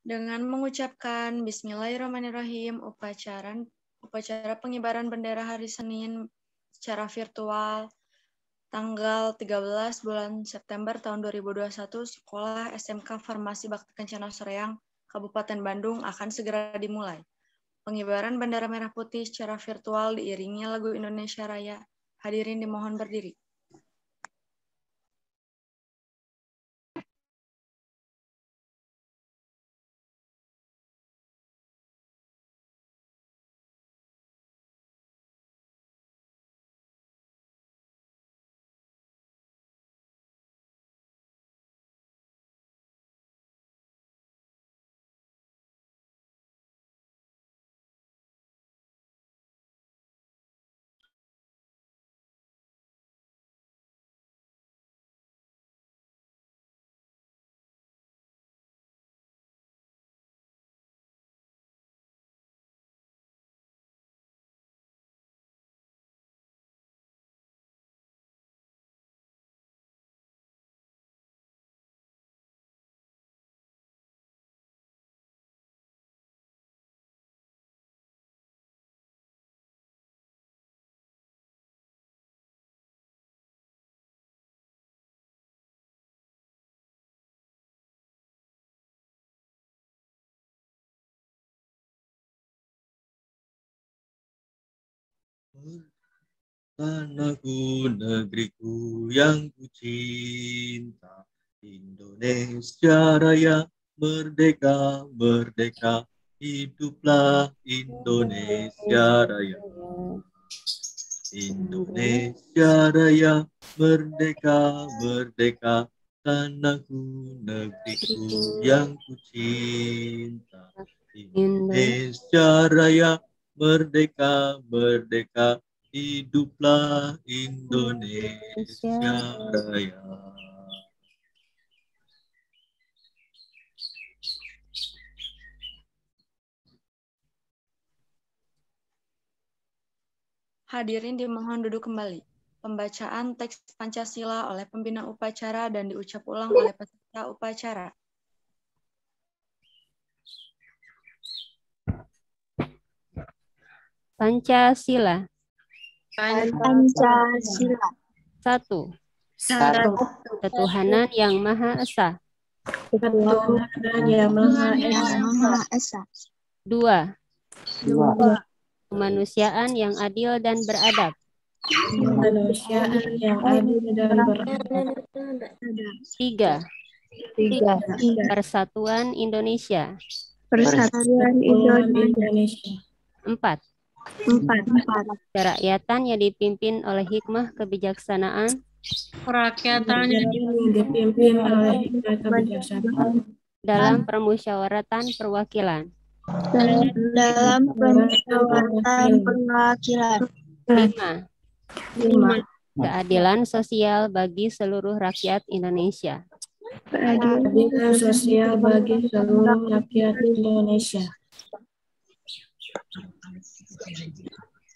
Dengan mengucapkan Bismillahirrahmanirrahim, upacara pengibaran bendera hari Senin secara virtual tanggal 13 bulan September tahun 2021, Sekolah SMK Farmasi Bakti Kencana Soreang, Kabupaten Bandung akan segera dimulai. Pengibaran bendera merah putih secara virtual diiringi lagu Indonesia Raya. Hadirin dimohon berdiri. Tanahku, negeriku yang kucinta, Indonesia Raya, merdeka, merdeka, hiduplah Indonesia Raya. Indonesia Raya, merdeka, merdeka, tanahku, negeriku yang kucinta, Indonesia Raya, merdeka, merdeka, hiduplah Indonesia Raya. Hadirin dimohon duduk kembali. Pembacaan teks Pancasila oleh pembina upacara dan diucap ulang oleh peserta upacara. Pancasila. Pancasila. 1. Satu. Ketuhanan yang Maha Esa. Ketuhanan yang Maha Esa. 2. Dua. Kemanusiaan yang adil dan beradab. Kemanusiaan yang adil dan beradab. 3. Tiga. Persatuan Indonesia. Persatuan Indonesia. 4. Empat. Kerakyatan yang dipimpin oleh hikmah kebijaksanaan. Kerakyatan yang dipimpin oleh hikmat kebijaksanaan. Dalam permusyawaratan perwakilan. Dalam permusyawaratan perwakilan. 5. Keadilan sosial bagi seluruh rakyat Indonesia. Keadilan sosial bagi seluruh rakyat Indonesia.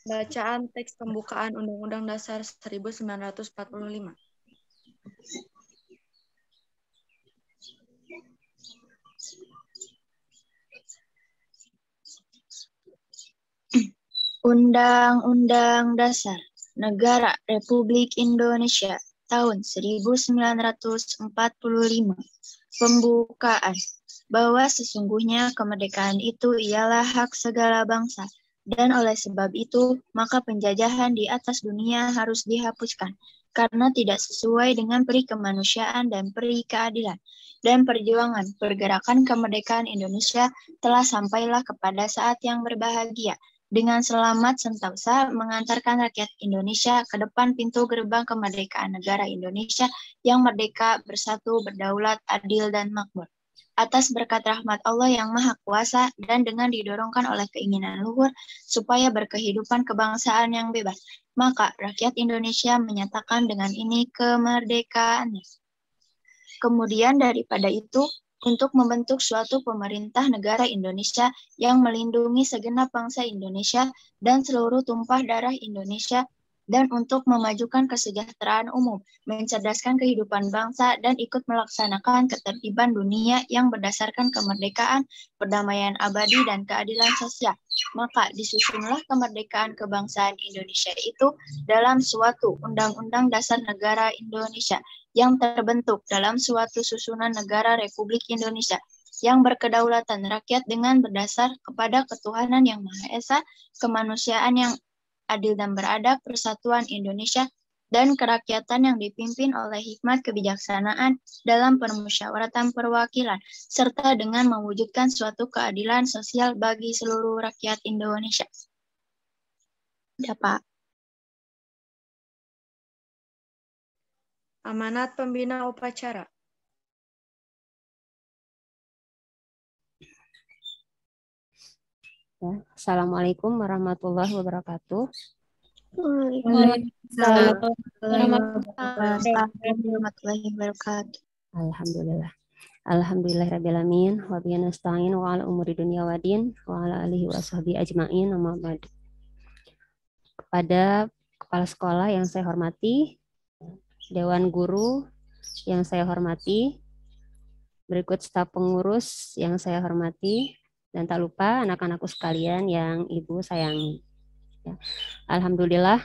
Bacaan teks pembukaan Undang-Undang Dasar 1945. Undang-Undang Dasar Negara Republik Indonesia tahun 1945. Pembukaan. Bahwa sesungguhnya kemerdekaan itu ialah hak segala bangsa, dan oleh sebab itu, maka penjajahan di atas dunia harus dihapuskan, karena tidak sesuai dengan peri kemanusiaan dan peri keadilan. Dan perjuangan pergerakan kemerdekaan Indonesia telah sampailah kepada saat yang berbahagia, dengan selamat sentosa mengantarkan rakyat Indonesia ke depan pintu gerbang kemerdekaan negara Indonesia yang merdeka, bersatu, berdaulat, adil, dan makmur. Atas berkat rahmat Allah yang Maha Kuasa dan dengan didorongkan oleh keinginan luhur supaya berkehidupan kebangsaan yang bebas, maka rakyat Indonesia menyatakan dengan ini kemerdekaannya. Kemudian daripada itu, untuk membentuk suatu pemerintah negara Indonesia yang melindungi segenap bangsa Indonesia dan seluruh tumpah darah Indonesia dan untuk memajukan kesejahteraan umum, mencerdaskan kehidupan bangsa, dan ikut melaksanakan ketertiban dunia yang berdasarkan kemerdekaan, perdamaian abadi, dan keadilan sosial. Maka disusunlah kemerdekaan kebangsaan Indonesia itu dalam suatu Undang-Undang Dasar Negara Indonesia yang terbentuk dalam suatu susunan negara Republik Indonesia yang berkedaulatan rakyat dengan berdasar kepada ketuhanan yang Maha Esa, kemanusiaan yang adil dan beradab, persatuan Indonesia, dan kerakyatan yang dipimpin oleh hikmat kebijaksanaan dalam permusyawaratan perwakilan, serta dengan mewujudkan suatu keadilan sosial bagi seluruh rakyat Indonesia. Ya, Pak. Amanat pembina upacara. Ya. Assalamualaikum warahmatullahi wabarakatuh. Waalaikumsalam warahmatullahi wabarakatuh. Alhamdulillah. Alhamdulillahirrabbilalamin. Wa bihi nasta'in wa ala umuri dunya wa din wa ala alihi wa sahbihi ajma'in. Amma ba'd. Kepada kepala sekolah yang saya hormati, dewan guru yang saya hormati, berikut staf pengurus yang saya hormati, dan tak lupa anak-anakku sekalian yang Ibu sayangi. Ya. Alhamdulillah,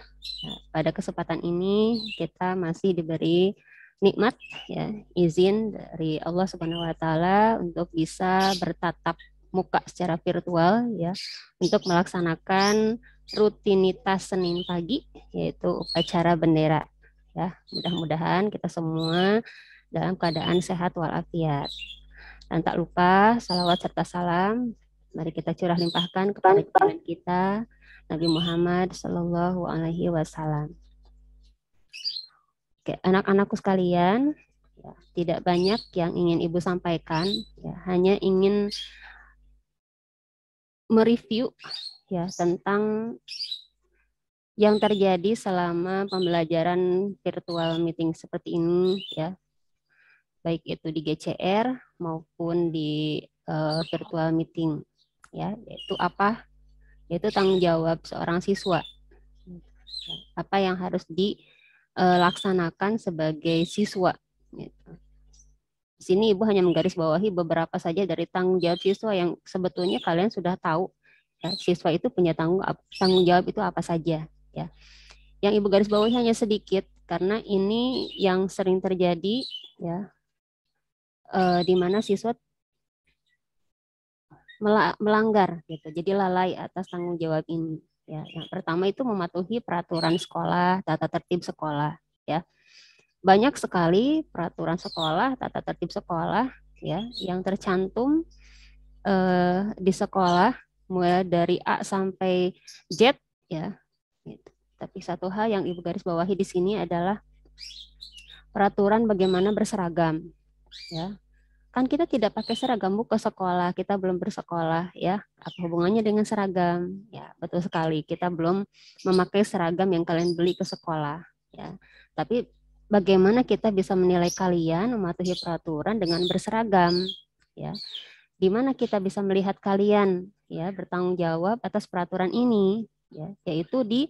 pada kesempatan ini kita masih diberi nikmat, ya, izin dari Allah Subhanahu Wa Taala untuk bisa bertatap muka secara virtual, ya, untuk melaksanakan rutinitas Senin pagi, yaitu upacara bendera. Ya, mudah-mudahan kita semua dalam keadaan sehat walafiat. Dan tak lupa salawat serta salam mari kita curah limpahkan kepada junjungan kita Nabi Muhammad Sallallahu Alaihi Wasallam. Oke, anak-anakku sekalian, ya, tidak banyak yang ingin Ibu sampaikan, ya, hanya ingin mereview, ya, tentang yang terjadi selama pembelajaran virtual meeting seperti ini, ya, baik itu di GCR maupun di virtual meeting, ya, yaitu apa? Yaitu tanggung jawab seorang siswa. Apa yang harus dilaksanakan sebagai siswa. Gitu. Di sini Ibu hanya menggarisbawahi beberapa saja dari tanggung jawab siswa yang sebetulnya kalian sudah tahu. Ya, siswa itu punya tanggung jawab itu apa saja. Ya. Yang Ibu garisbawahi hanya sedikit karena ini yang sering terjadi, ya. Di mana siswa melanggar, gitu. Jadi lalai atas tanggung jawab ini. Ya, yang pertama itu mematuhi peraturan sekolah, tata tertib sekolah. Ya, banyak sekali peraturan sekolah, tata tertib sekolah, ya, yang tercantum di sekolah, mulai dari A sampai Z, ya. Gitu. Tapi satu hal yang Ibu garis bawahi di sini adalah peraturan bagaimana berseragam. Ya, kan kita tidak pakai seragam Bu ke sekolah, kita belum bersekolah, ya. Apa hubungannya dengan seragam? Ya, betul sekali, kita belum memakai seragam yang kalian beli ke sekolah, ya. Tapi bagaimana kita bisa menilai kalian mematuhi peraturan dengan berseragam, ya? Di mana kita bisa melihat kalian, ya, bertanggung jawab atas peraturan ini, ya, yaitu di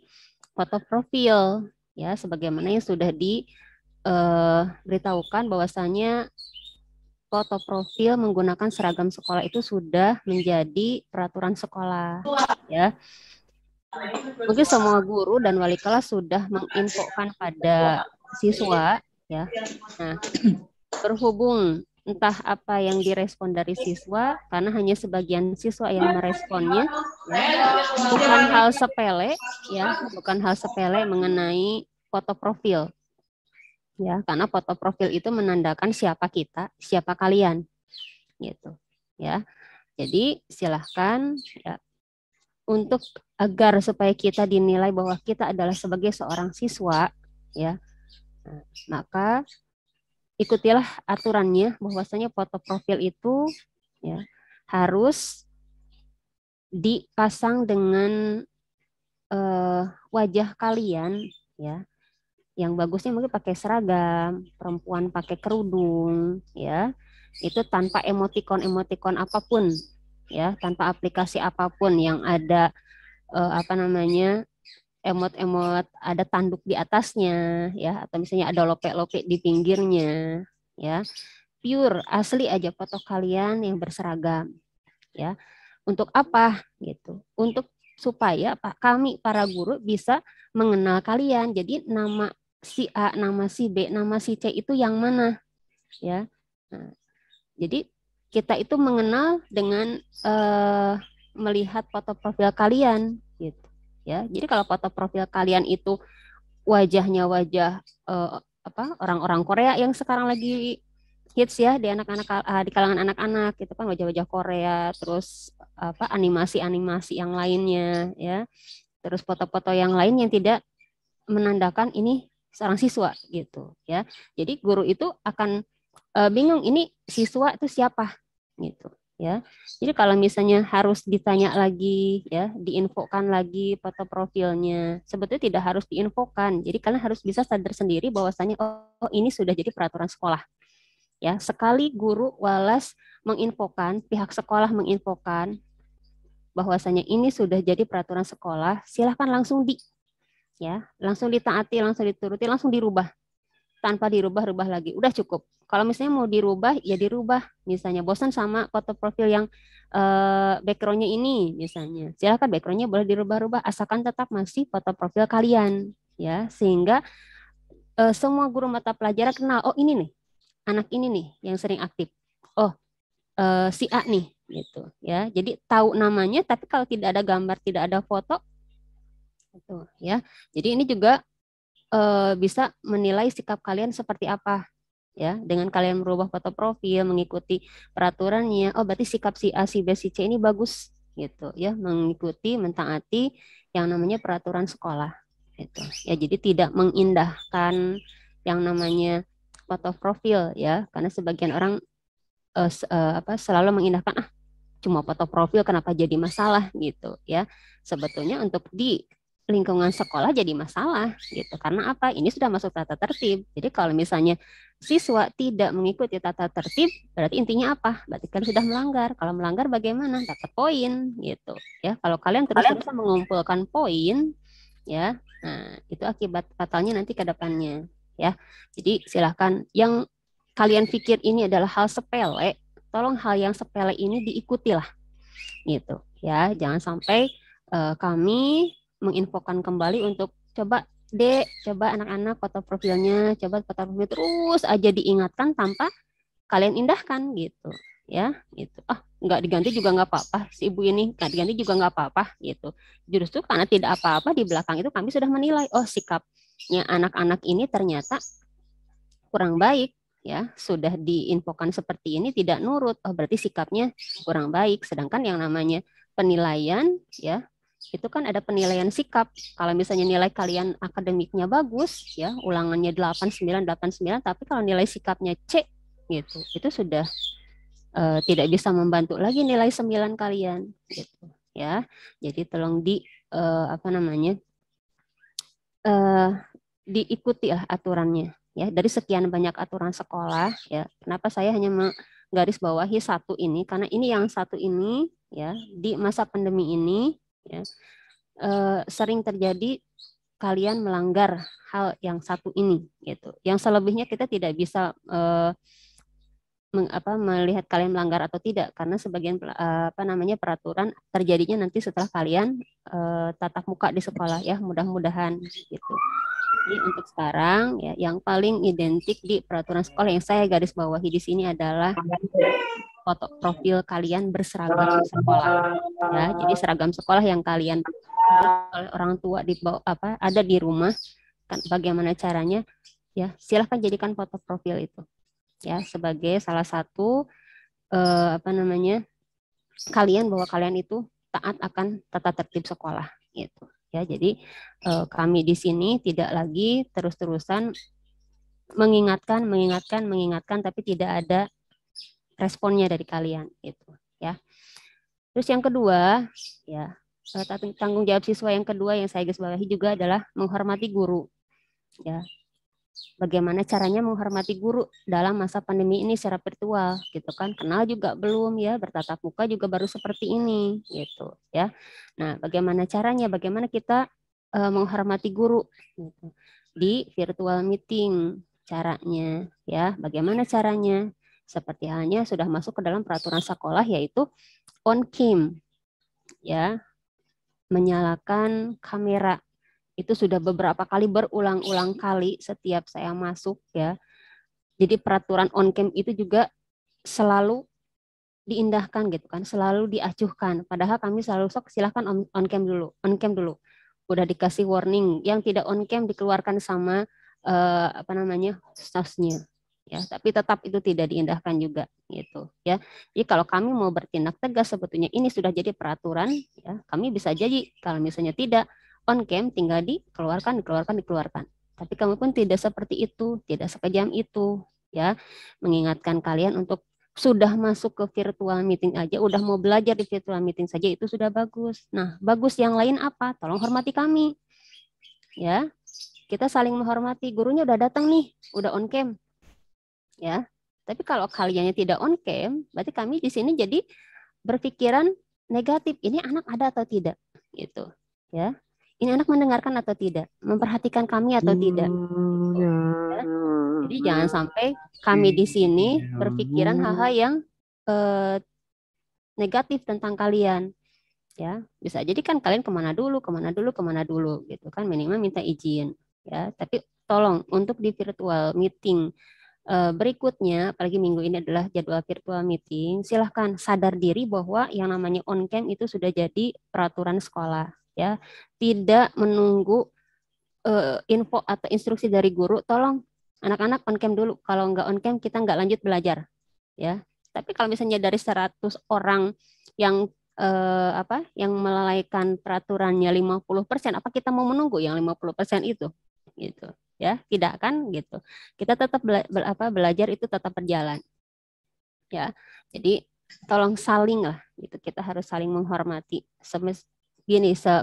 foto profil, ya, sebagaimana yang sudah diberitahukan bahwasanya foto profil menggunakan seragam sekolah itu sudah menjadi peraturan sekolah, ya. Mungkin semua guru dan wali kelas sudah menginfokan pada siswa, ya. Nah, berhubung entah apa yang direspon dari siswa, karena hanya sebagian siswa yang meresponnya, ya, bukan hal sepele, ya, bukan hal sepele mengenai foto profil. Ya, karena foto profil itu menandakan siapa kita, siapa kalian, gitu, ya. Jadi silahkan, ya, untuk agar supaya kita dinilai bahwa kita adalah sebagai seorang siswa, ya, nah, maka ikutilah aturannya bahwasanya foto profil itu, ya, harus dipasang dengan wajah kalian, ya. Yang bagusnya mungkin pakai seragam, perempuan pakai kerudung, ya, itu tanpa emotikon apapun, ya, tanpa aplikasi apapun yang ada emot-emot ada tanduk di atasnya ya, atau misalnya ada lope-lope di pinggirnya ya. Pure asli aja foto kalian yang berseragam ya. Untuk apa gitu? Untuk supaya kami para guru bisa mengenal kalian. Jadi nama si A, nama si B, nama si C itu yang mana ya. Nah, jadi kita itu mengenal dengan melihat foto profil kalian gitu ya. Jadi kalau foto profil kalian itu wajahnya wajah orang-orang Korea yang sekarang lagi hits ya di anak-anak, di kalangan anak-anak itu kan wajah-wajah Korea, terus animasi-animasi yang lainnya ya, terus foto-foto yang lain yang tidak menandakan ini seorang siswa gitu ya. Jadi guru itu akan bingung ini siswa itu siapa gitu ya. Jadi kalau misalnya harus ditanya lagi ya, diinfokan lagi foto profilnya, sebetulnya tidak harus diinfokan. Jadi kalian harus bisa sadar sendiri bahwasanya oh ini sudah jadi peraturan sekolah. Ya, sekali guru walas menginfokan, pihak sekolah menginfokan bahwasanya ini sudah jadi peraturan sekolah, silahkan langsung langsung ditaati, langsung dituruti, langsung dirubah. Tanpa dirubah-rubah lagi, udah cukup. Kalau misalnya mau dirubah, ya dirubah. Misalnya bosan sama foto profil yang background-nya ini, misalnya, silahkan background-nya boleh dirubah-rubah, asalkan tetap masih foto profil kalian, ya, sehingga semua guru mata pelajaran kenal, oh ini nih, anak ini nih yang sering aktif. Oh, si A nih gitu ya. Jadi tahu namanya tapi kalau tidak ada gambar, tidak ada foto gitu ya. Jadi ini juga bisa menilai sikap kalian seperti apa ya. Dengan kalian merubah foto profil, mengikuti peraturannya, oh berarti sikap si A, si B, si C ini bagus gitu ya, mengikuti, mentaati yang namanya peraturan sekolah gitu. Ya, jadi tidak mengindahkan yang namanya foto profil ya, karena sebagian orang selalu mengindahkan cuma foto profil kenapa jadi masalah gitu ya. Sebetulnya untuk di lingkungan sekolah jadi masalah gitu, karena apa, ini sudah masuk tata tertib. Jadi kalau misalnya siswa tidak mengikuti tata tertib, berarti intinya apa, berarti kalian sudah melanggar. Kalau melanggar bagaimana, dapat poin gitu ya. Kalau kalian terus-terusan mengumpulkan poin ya, nah itu akibat fatalnya nanti ke depannya ya. Jadi silahkan yang kalian pikir ini adalah hal sepele, tolong hal yang sepele ini diikutilah gitu ya. Jangan sampai kami menginfokan kembali untuk coba anak-anak foto profilnya, coba foto profil terus aja diingatkan tanpa kalian indahkan gitu ya gitu. Nggak diganti juga nggak apa-apa, si ibu ini nggak diganti juga nggak apa-apa gitu. Justru karena tidak apa-apa, di belakang itu kami sudah menilai, oh sikapnya anak-anak ini ternyata kurang baik ya, sudah diinfokan seperti ini tidak nurut, oh berarti sikapnya kurang baik. Sedangkan yang namanya penilaian ya, itu kan ada penilaian sikap. Kalau misalnya nilai kalian akademiknya bagus ya, ulangannya 89 tapi kalau nilai sikapnya C gitu, itu sudah tidak bisa membantu lagi nilai 9 kalian gitu ya. Jadi tolong diikuti lah aturannya ya. Dari sekian banyak aturan sekolah ya, kenapa saya hanya menggaris bawahi satu ini, karena ini yang satu ini ya, di masa pandemi ini ya, sering terjadi kalian melanggar hal yang satu ini gitu. Yang selebihnya kita tidak bisa melihat kalian melanggar atau tidak, karena sebagian peraturan terjadinya nanti setelah kalian tatap muka di sekolah ya, mudah-mudahan gitu. Jadi untuk sekarang ya, yang paling identik di peraturan sekolah yang saya garis bawahi di sini adalah foto profil kalian berseragam sekolah ya. Jadi seragam sekolah yang kalian oleh orang tua ada di rumah, kan bagaimana caranya ya, silahkan jadikan foto profil itu ya sebagai salah satu kalian bahwa kalian itu taat akan tata tertib sekolah gitu ya. Jadi kami di sini tidak lagi terus-terusan mengingatkan tapi tidak ada responnya dari kalian gitu ya. Terus yang kedua ya, tanggung jawab siswa yang kedua yang saya garis bawahi juga adalah menghormati guru ya. Bagaimana caranya menghormati guru dalam masa pandemi ini secara virtual gitu kan, kenal juga belum ya, bertatap muka juga baru seperti ini gitu ya. Nah bagaimana caranya, bagaimana kita menghormati guru gitu. Di virtual meeting caranya ya. Bagaimana caranya? Seperti halnya sudah masuk ke dalam peraturan sekolah yaitu on cam ya, menyalakan kamera. Itu sudah beberapa kali berulang-ulang kali setiap saya masuk ya. Jadi peraturan on cam itu juga selalu diindahkan gitu kan, selalu diacuhkan. Padahal kami selalu sok silahkan on cam dulu, on cam dulu. Udah dikasih warning, yang tidak on cam dikeluarkan sama staffnya. Ya, tapi tetap itu tidak diindahkan juga gitu ya. Jadi kalau kami mau bertindak tegas sebetulnya ini sudah jadi peraturan ya, kami bisa jadi kalau misalnya tidak on cam tinggal dikeluarkan. Tapi kami pun tidak seperti itu, tidak sekejam itu ya. Mengingatkan kalian untuk sudah masuk ke virtual meeting aja, udah mau belajar di virtual meeting saja itu sudah bagus. Nah, bagus yang lain apa? Tolong hormati kami. Ya. Kita saling menghormati. Gurunya udah datang nih, udah on cam. Ya. Tapi kalau kaliannya tidak on cam, berarti kami di sini jadi berpikiran negatif. Ini anak ada atau tidak? Gitu. Ya. Ini anak mendengarkan atau tidak? Memperhatikan kami atau tidak? Gitu. Ya. Jadi jangan sampai kami di sini berpikiran hal-hal yang negatif tentang kalian. Ya, bisa jadi kan kalian kemana dulu gitu kan, minimal minta izin. Ya, tapi tolong untuk di virtual meeting berikutnya, apalagi minggu ini adalah jadwal virtual meeting, silahkan sadar diri bahwa yang namanya on cam itu sudah jadi peraturan sekolah. Ya, tidak menunggu info atau instruksi dari guru, tolong anak-anak on cam dulu. Kalau nggak on cam kita nggak lanjut belajar. Ya, tapi kalau misalnya dari 100 orang yang yang melalaikan peraturannya 50%, apa kita mau menunggu yang 50% itu? Gitu. Ya, tidak kan gitu. Kita tetap belajar itu tetap berjalan. Ya. Jadi tolong saling lah gitu. Kita harus saling menghormati.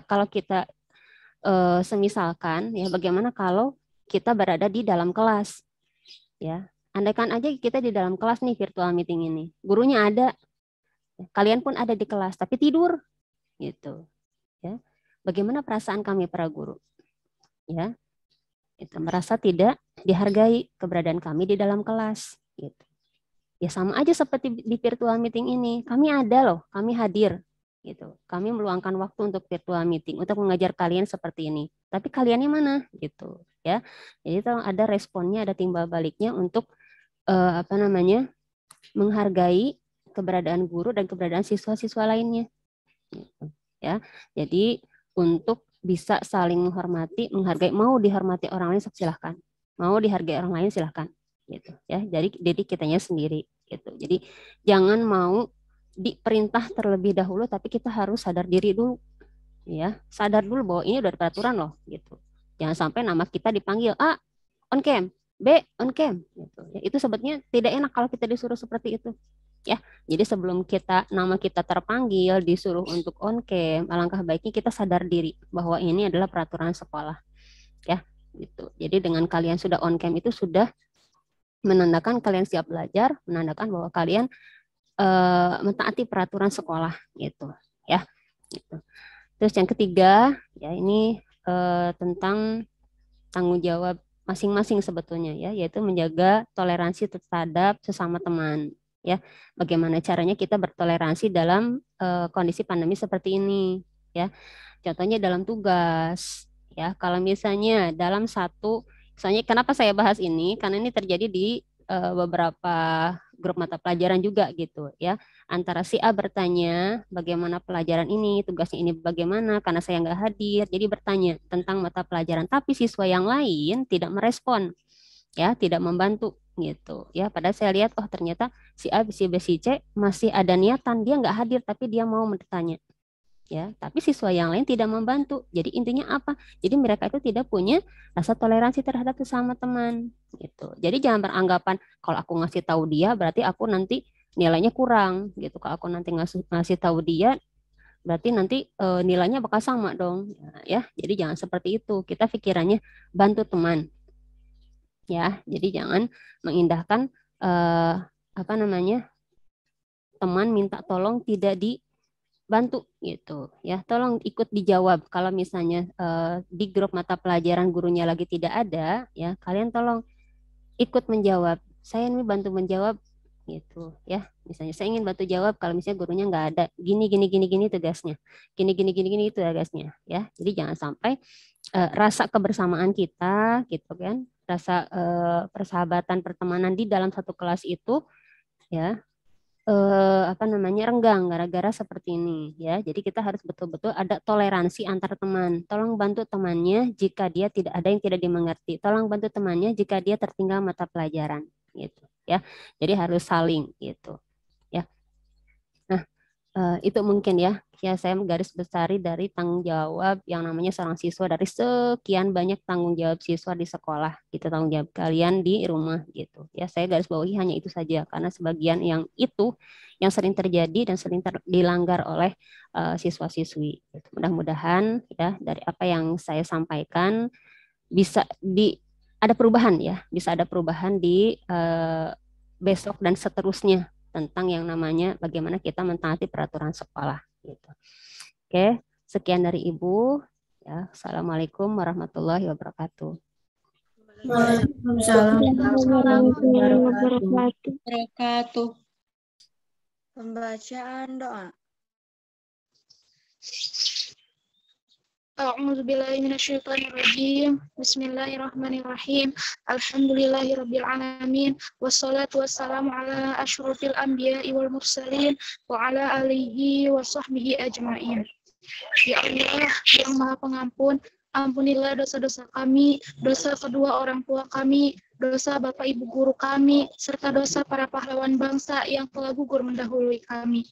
Kalau kita semisalkan ya, bagaimana kalau kita berada di dalam kelas ya, andaikan aja kita di dalam kelas nih virtual meeting ini, gurunya ada, kalian pun ada di kelas tapi tidur gitu ya, bagaimana perasaan kami para guru ya, itu merasa tidak dihargai keberadaan kami di dalam kelas gitu ya. Sama aja seperti di virtual meeting ini, kami ada loh, kami hadir gitu. Kami meluangkan waktu untuk virtual meeting untuk mengajar kalian seperti ini. Tapi kaliannya mana gitu ya. Jadi tolong ada responnya, ada timbal baliknya untuk menghargai keberadaan guru dan keberadaan siswa-siswa lainnya. Gitu, ya. Jadi untuk bisa saling menghormati, menghargai, mau dihormati orang lain silahkan. Mau dihargai orang lain silahkan gitu ya. Jadi kitanya sendiri gitu. Jadi jangan mau diperintah terlebih dahulu, tapi kita harus sadar diri dulu ya, sadar dulu bahwa ini udah peraturan loh gitu. Jangan sampai nama kita dipanggil A on cam, B on cam gitu ya. Itu sebetulnya tidak enak kalau kita disuruh seperti itu ya. Jadi sebelum nama kita terpanggil disuruh untuk on cam, alangkah baiknya kita sadar diri bahwa ini adalah peraturan sekolah ya gitu. Jadi dengan kalian sudah on cam itu sudah menandakan kalian siap belajar, menandakan bahwa kalian mentaati peraturan sekolah gitu ya gitu. Terus yang ketiga ya, ini tentang tanggung jawab masing-masing sebetulnya ya, yaitu menjaga toleransi terhadap sesama teman ya. Bagaimana caranya kita bertoleransi dalam kondisi pandemi seperti ini ya. Contohnya dalam tugas ya, kalau misalnya dalam misalnya kenapa saya bahas ini, karena ini terjadi di beberapa grup mata pelajaran juga gitu ya. Antara si A bertanya bagaimana pelajaran ini, tugasnya ini bagaimana, karena saya nggak hadir, jadi bertanya tentang mata pelajaran, tapi siswa yang lain tidak merespon ya, tidak membantu gitu ya. Padahal saya lihat oh ternyata si A, si B, si C masih ada niatan, dia nggak hadir tapi dia mau bertanya ya, tapi siswa yang lain tidak membantu. Jadi intinya apa? Jadi mereka itu tidak punya rasa toleransi terhadap sesama teman gitu. Jadi jangan beranggapan kalau aku ngasih tahu dia berarti aku nanti nilainya kurang gitu. Kalau aku nanti ngasih tahu dia berarti nanti nilainya bakal sama dong ya. Jadi jangan seperti itu. Kita pikirannya bantu teman ya. Jadi jangan mengindahkan teman minta tolong tidak bantu gitu ya, tolong ikut dijawab kalau misalnya di grup mata pelajaran gurunya lagi tidak ada ya, kalian tolong ikut menjawab, saya ini bantu menjawab gitu ya, misalnya saya ingin bantu jawab kalau misalnya gurunya nggak ada, gini tugasnya, gini itu tugasnya ya. Jadi jangan sampai rasa kebersamaan kita gitu kan, rasa persahabatan pertemanan di dalam satu kelas itu ya renggang gara-gara seperti ini ya. Jadi kita harus betul-betul ada toleransi antar teman. Tolong bantu temannya jika dia tidak ada yang tidak dimengerti. Tolong bantu temannya jika dia tertinggal mata pelajaran gitu ya. Jadi harus saling gitu ya. Nah, itu mungkin ya saya menggaris besari dari tanggung jawab yang namanya seorang siswa dari sekian banyak tanggung jawab siswa di sekolah gitu, tanggung jawab kalian di rumah gitu ya. Saya garis bawahi hanya itu saja karena sebagian yang itu yang sering terjadi dan sering dilanggar oleh siswa-siswi gitu. Mudah-mudahan ya dari apa yang saya sampaikan bisa ada perubahan ya, bisa ada perubahan di besok dan seterusnya tentang yang namanya bagaimana kita mentaati peraturan sekolah gitu. Oke, sekian dari Ibu ya. Assalamualaikum warahmatullahi wabarakatuh. Waalaikumsalam warahmatullahi wabarakatuh. Pembacaan doa. A'udzubillahi minasyaitonirrajim. Bismillahirrahmanirrahim. Alhamdulillahirabbil alamin wassalatu wassalamu ala asyrofil anbiya'i wal mursalin wa ala alihi wa sahbihi ajmain. Ya Allah yang Maha Pengampun, ampunilah dosa-dosa kami, dosa kedua orang tua kami, dosa Bapak Ibu guru kami, serta dosa para pahlawan bangsa yang telah gugur mendahului kami.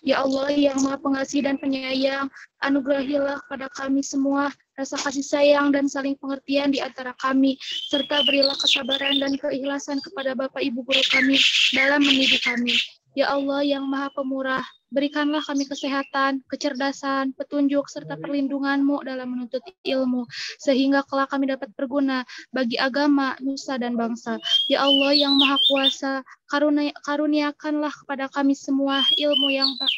Ya Allah yang Maha Pengasih dan Penyayang, anugerahilah kepada kami semua rasa kasih sayang dan saling pengertian di antara kami, serta berilah kesabaran dan keikhlasan kepada Bapak Ibu guru kami dalam mendidik kami. Ya Allah yang Maha Pemurah, berikanlah kami kesehatan, kecerdasan, petunjuk, serta perlindungan-Mu dalam menuntut ilmu, sehingga kelak kami dapat berguna bagi agama, nusa, dan bangsa. Ya Allah yang Maha Kuasa, karuniakanlah kepada kami semua ilmu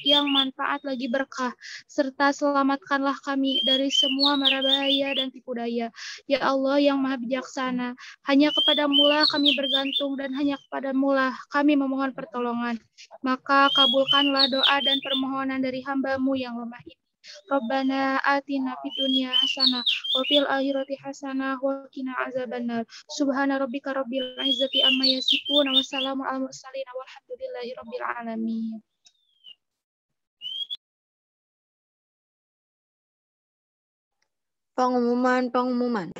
yang manfaat lagi berkah, serta selamatkanlah kami dari semua mara bahaya dan tipu daya. Ya Allah yang Maha Bijaksana, hanya kepadamu lah kami bergantung dan hanya kepadamu lah kami memohon pertolongan. Maka kabulkanlah doa dan permohonan dari hamba-Mu yang lemah ini. Rabbana atina fid dunya hasanah wa fil akhirati hasanah wa qina azabannar. Subhana rabbika rabbil izzati amma yasifun wa salamun alal mursalin walhamdulillahi rabbil alamin. Pengumuman.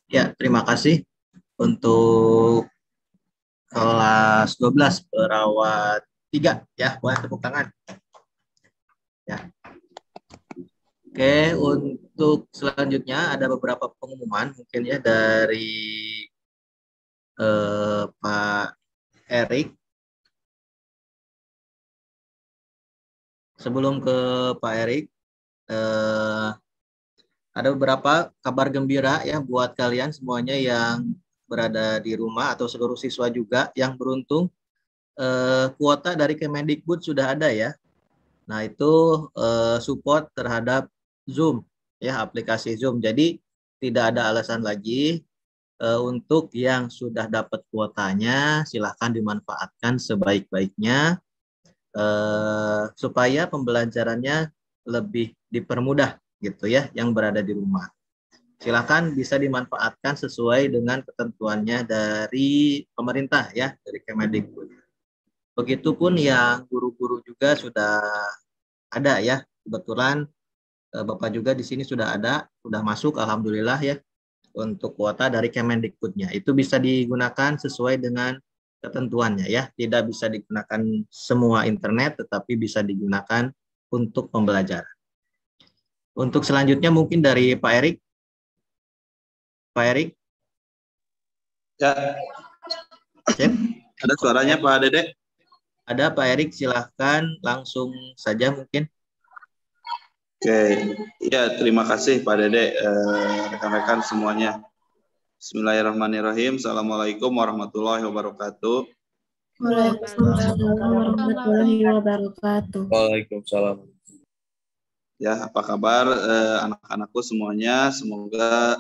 Ya, terima kasih untuk kelas 12 perawat 3 ya, boleh tepuk tangan. Ya. Oke, untuk selanjutnya ada beberapa pengumuman mungkin ya dari Pak Erik. Sebelum ke Pak Erik, ada beberapa kabar gembira ya buat kalian semuanya yang berada di rumah atau seluruh siswa juga yang beruntung kuota dari Kemendikbud sudah ada ya. Nah itu support terhadap Zoom ya, aplikasi Zoom. Jadi tidak ada alasan lagi untuk yang sudah dapat kuotanya silahkan dimanfaatkan sebaik-baiknya supaya pembelajarannya lebih dipermudah gitu ya yang berada di rumah. Silakan bisa dimanfaatkan sesuai dengan ketentuannya dari pemerintah ya, dari Kemendikbud. Begitupun yang guru-guru juga sudah ada ya. Kebetulan Bapak juga di sini sudah masuk alhamdulillah ya untuk kuota dari Kemendikbudnya. Itu bisa digunakan sesuai dengan ketentuannya ya. Tidak bisa digunakan semua internet tetapi bisa digunakan untuk pembelajaran. Untuk selanjutnya mungkin dari Pak Erik. Pak Erik. Ya. Sip. Ada suaranya Pak Dede? Ada Pak Erik, silahkan langsung saja mungkin. Oke, ya terima kasih Pak Dede, rekan-rekan semuanya. Bismillahirrahmanirrahim. Assalamualaikum warahmatullahi wabarakatuh. Waalaikumsalam warahmatullahi wabarakatuh. Waalaikumsalam. Ya, apa kabar anak-anakku semuanya? Semoga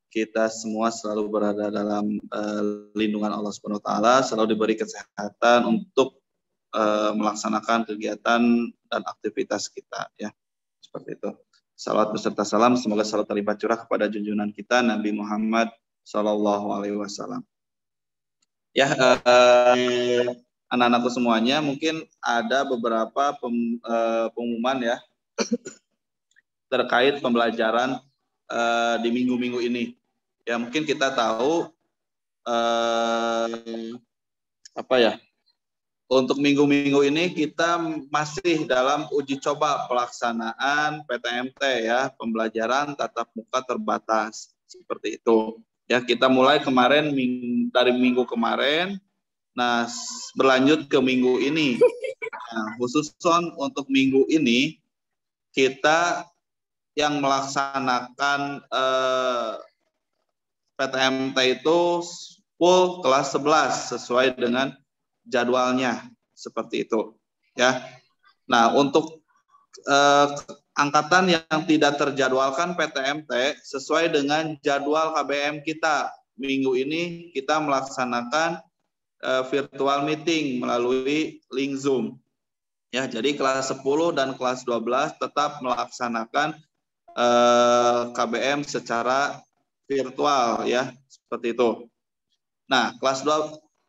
kita semua selalu berada dalam lindungan Allah Subhanahu wa taala, selalu diberi kesehatan untuk melaksanakan kegiatan dan aktivitas kita ya. Seperti itu. Salawat beserta salam semoga selalu terlibat curah kepada junjungan kita Nabi Muhammad sallallahu alaihi wasallam. Ya, anak-anakku semuanya, mungkin ada beberapa pengumuman ya terkait pembelajaran di minggu-minggu ini. Ya, mungkin kita tahu untuk minggu-minggu ini kita masih dalam uji coba pelaksanaan PTMT ya, pembelajaran tatap muka terbatas seperti itu. Ya, kita mulai kemarin dari minggu kemarin, nah berlanjut ke minggu ini. Nah, khusus untuk minggu ini kita yang melaksanakan PTMT itu full kelas 11 sesuai dengan jadwalnya seperti itu ya. Nah, untuk angkatan yang tidak terjadwalkan PTMT sesuai dengan jadwal KBM kita, minggu ini kita melaksanakan virtual meeting melalui link Zoom ya. Jadi kelas 10 dan kelas 12 tetap melaksanakan KBM secara virtual ya, seperti itu. Nah,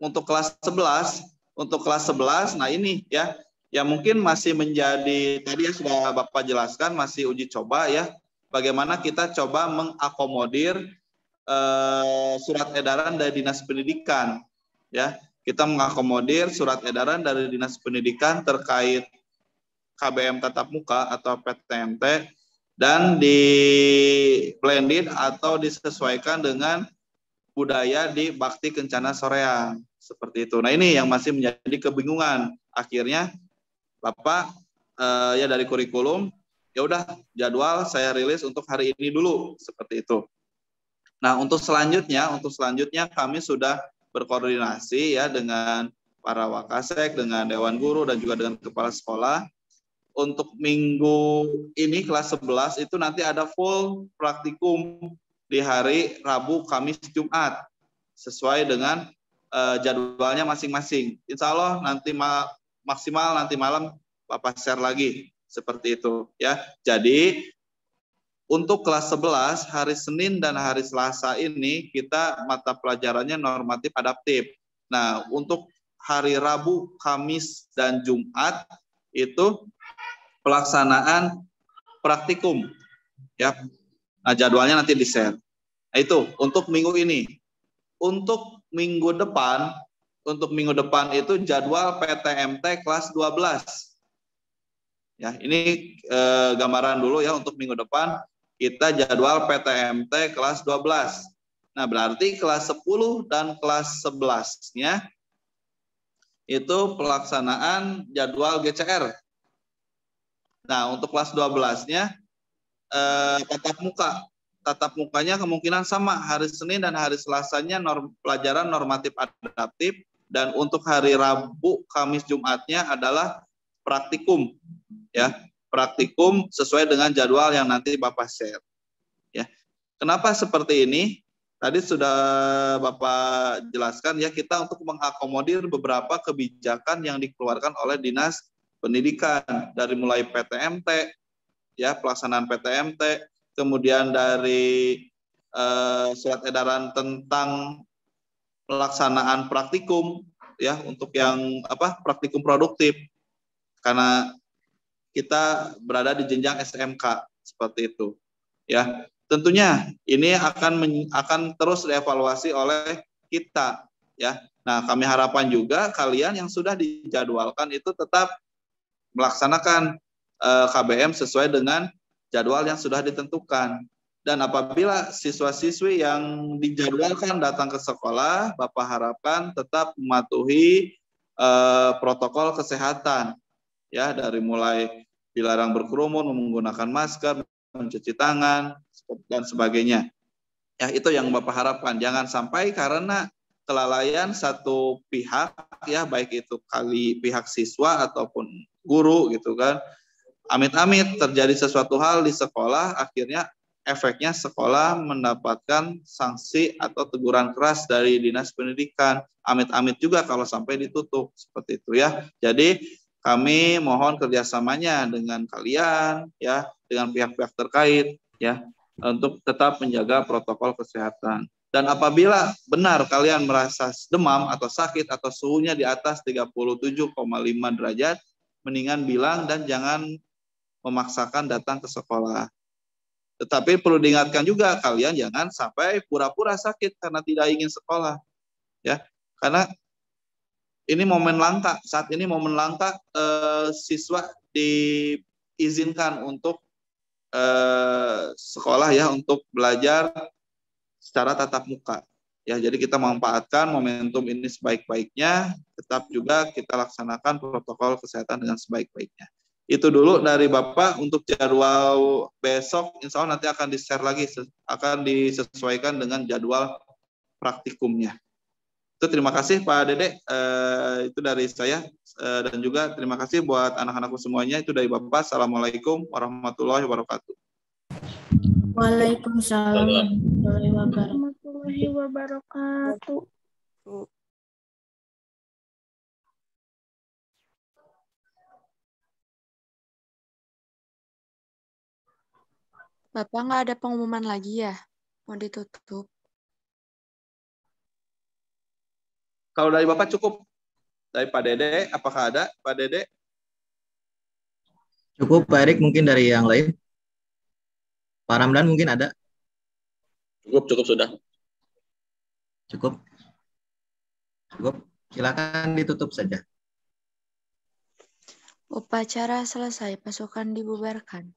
untuk kelas 11, nah ini ya, yang mungkin masih menjadi, tadi ya sudah Bapak jelaskan, masih uji coba ya, bagaimana kita coba mengakomodir surat edaran dari Dinas Pendidikan ya. Kita mengakomodir surat edaran dari Dinas Pendidikan terkait KBM tatap muka atau PTMT dan di blended atau disesuaikan dengan budaya di Bakti Kencana Soreang seperti itu. Nah, ini yang masih menjadi kebingungan. Akhirnya Bapak ya dari kurikulum, ya udah jadwal saya rilis untuk hari ini dulu seperti itu. Nah, untuk selanjutnya kami sudah berkoordinasi ya dengan para wakasek, dengan dewan guru dan juga dengan kepala sekolah. Untuk minggu ini kelas 11 itu nanti ada full praktikum di hari Rabu, Kamis, Jumat sesuai dengan jadwalnya masing-masing. Insya Allah nanti maksimal nanti malam Bapak share lagi seperti itu ya. Jadi untuk kelas 11 hari Senin dan hari Selasa ini kita mata pelajarannya normatif adaptif. Nah, untuk hari Rabu, Kamis dan Jumat itu pelaksanaan praktikum ya. Nah, jadwalnya nanti di-share. Nah, itu untuk minggu ini. Untuk minggu depan itu jadwal PTMT kelas 12. Ya, ini gambaran dulu ya, untuk minggu depan kita jadwal PTMT kelas 12. Nah, berarti kelas 10 dan kelas 11-nya itu pelaksanaan jadwal GCR. Nah, untuk kelas 12-nya tatap mukanya kemungkinan sama hari Senin dan hari Selasanya pelajaran normatif adaptif, dan untuk hari Rabu, Kamis, Jumatnya adalah praktikum ya, praktikum sesuai dengan jadwal yang nanti Bapak share ya. Kenapa seperti ini? Tadi sudah Bapak jelaskan ya, kita untuk mengakomodir beberapa kebijakan yang dikeluarkan oleh Dinas Pendidikan, dari mulai PTMT ya, pelaksanaan PTMT, kemudian dari surat edaran tentang pelaksanaan praktikum ya, untuk yang praktikum produktif, karena kita berada di jenjang SMK seperti itu ya. Tentunya ini akan terus dievaluasi oleh kita ya. Nah, kami harapkan juga kalian yang sudah dijadwalkan itu tetap melaksanakan KBM sesuai dengan jadwal yang sudah ditentukan. Dan apabila siswa-siswi yang dijadwalkan datang ke sekolah, Bapak harapkan tetap mematuhi protokol kesehatan ya, dari mulai dilarang berkerumun, menggunakan masker, mencuci tangan, dan sebagainya. Ya, itu yang Bapak harapkan. Jangan sampai karena kelalaian satu pihak, ya baik itu pihak siswa ataupun guru gitu kan, amit-amit terjadi sesuatu hal di sekolah, akhirnya efeknya sekolah mendapatkan sanksi atau teguran keras dari Dinas Pendidikan. Amit-amit juga kalau sampai ditutup, seperti itu ya. Jadi kami mohon kerjasamanya dengan kalian, ya, dengan pihak-pihak terkait, ya, untuk tetap menjaga protokol kesehatan. Dan apabila benar kalian merasa demam atau sakit atau suhunya di atas 37,5 derajat, mendingan bilang dan jangan memaksakan datang ke sekolah. Tetapi perlu diingatkan juga, kalian jangan sampai pura-pura sakit karena tidak ingin sekolah, ya, karena ini momen langka. Saat ini momen langka, siswa diizinkan untuk sekolah, ya, untuk belajar secara tatap muka. Ya, jadi kita memanfaatkan momentum ini sebaik-baiknya, tetap juga kita laksanakan protokol kesehatan dengan sebaik-baiknya. Itu dulu dari Bapak. Untuk jadwal besok, insya Allah nanti akan di-share lagi, akan disesuaikan dengan jadwal praktikumnya. Itu terima kasih Pak Dede, itu dari saya, dan juga terima kasih buat anak-anakku semuanya. Itu dari Bapak. Assalamualaikum warahmatullahi wabarakatuh. Waalaikumsalam Warahmatullahi wabarakatuh. Bapak nggak ada pengumuman lagi ya? Mau ditutup? Kalau dari Bapak cukup. Dari Pak Dede, apakah ada Pak Dede? Cukup Pak Erik, mungkin dari yang lain. Pak Ramdan mungkin ada? Cukup sudah. Cukup. Silakan ditutup saja. Upacara selesai, pasukan dibubarkan.